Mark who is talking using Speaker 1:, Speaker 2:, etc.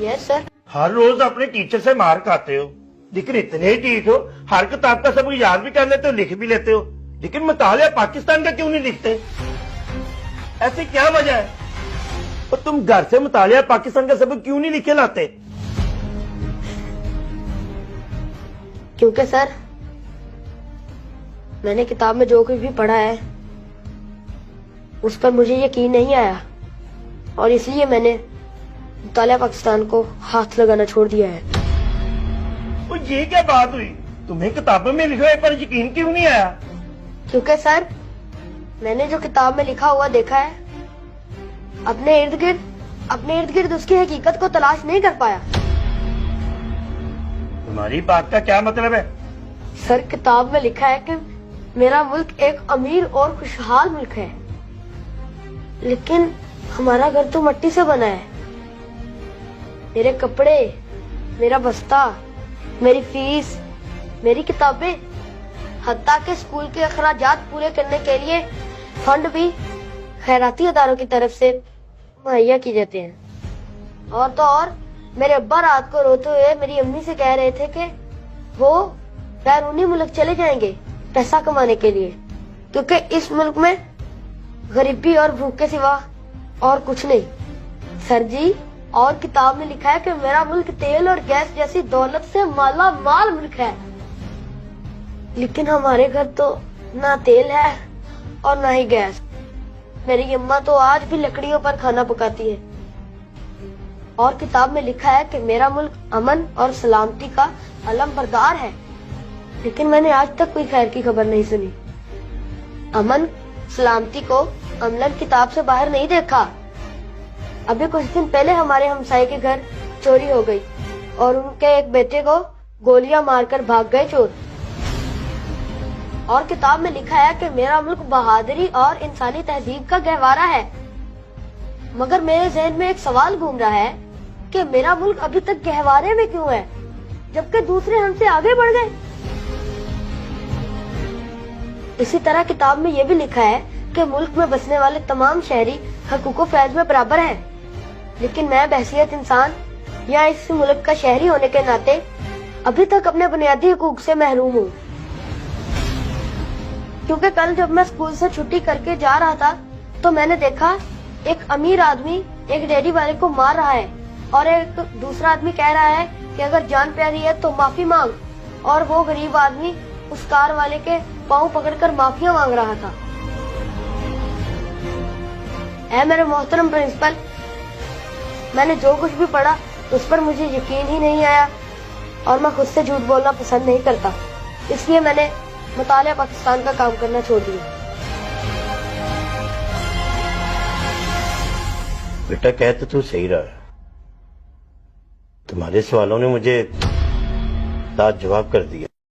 Speaker 1: Yes sir.
Speaker 2: हर रोज अपने teacher से मार खाते हो, लेकिन इतने ढीठ हो, हर किताब का सबक याद भी कर लेते हो, लिख भी लेते हो, लेकिन मुतालिया पाकिस्तान का क्यों नहीं लिखते? ऐसी क्या वजह है? और तुम घर से मुतालिया पाकिस्तान का सबक क्यों नहीं लिखे लाते?
Speaker 1: क्योंकि सर मैंने किताब में जो कुछ भी पढ़ा है उस पर मुझे यकीन नहीं आया, और इसलिए मैंने मुतालिया पाकिस्तान को हाथ लगाना छोड़ दिया है।
Speaker 2: और ये क्या बात हुई? तुम्हें किताबों में लिखे हुए पर यकीन क्यों नहीं आया?
Speaker 1: क्योंकि सर मैंने जो किताब में लिखा हुआ देखा है, अपने इर्द गिर्द उसकी हकीकत को तलाश नहीं कर पाया।
Speaker 2: तुम्हारी बात का क्या मतलब है?
Speaker 1: सर किताब में लिखा है कि मेरा मुल्क एक अमीर और खुशहाल मुल्क है, लेकिन हमारा घर तो मिट्टी से बना है। मेरे कपड़े, मेरा बस्ता, मेरी फीस, मेरी किताबें, हत्ता के स्कूल के अखराजात पूरे करने के लिए फंड भी खैराती अदारों की तरफ से मुहैया किए जाते हैं। और तो और मेरे अब्बा रात को रोते हुए मेरी अम्मी से कह रहे थे कि वो बैरूनी मुल्क चले जाएंगे पैसा कमाने के लिए, क्योंकि इस मुल्क में गरीबी और भूख के सिवा और कुछ नहीं। सर जी, और किताब में लिखा है कि मेरा मुल्क तेल और गैस जैसी दौलत से माला माल मुल्क है, लेकिन हमारे घर तो ना तेल है और ना ही गैस। मेरी अम्मा तो आज भी लकड़ियों पर खाना पकाती है। और किताब में लिखा है कि मेरा मुल्क अमन और सलामती का अलम बरदार है, लेकिन मैंने आज तक कोई खैर की खबर नहीं सुनी। अमन सलामती को अमलन किताब से बाहर नहीं देखा। अभी कुछ दिन पहले हमारे हमसाये के घर चोरी हो गई और उनके एक बेटे को गोलियां मारकर भाग गए चोर। और किताब में लिखा है कि मेरा मुल्क बहादुरी और इंसानी तहजीब का गहवारा है, मगर मेरे जहन में एक सवाल घूम रहा है कि मेरा मुल्क अभी तक गहवारे में क्यों है, जबकि दूसरे हमसे आगे बढ़ गए। इसी तरह किताब में यह भी लिखा है कि मुल्क में बसने वाले तमाम शहरी हकूक़ फैज़ में बराबर हैं, लेकिन मैं बहसियत इंसान या इस मुल्क का शहरी होने के नाते अभी तक अपने बुनियादी हकूक़ से महरूम हूँ। क्योंकि कल जब मैं स्कूल से छुट्टी करके जा रहा था तो मैंने देखा एक अमीर आदमी एक डेयरी वाले को मार रहा है, और एक दूसरा आदमी कह रहा है कि अगर जान प्यारी है तो माफी मांग, और वो गरीब आदमी उस कार वाले के पाँव पकड़कर माफिया मांग रहा था। ऐ मेरे मोहतरम प्रिंसिपल, मैंने जो कुछ भी पढ़ा उस पर मुझे यकीन ही नहीं आया, और मैं खुद से झूठ बोलना पसंद नहीं करता, इसलिए मैंने मुतालिया पाकिस्तान का काम करना छोड़ दिया।
Speaker 2: बेटा कह तो तू सही रहा है, तुम्हारे सवालों ने मुझे साथ जवाब कर दिया।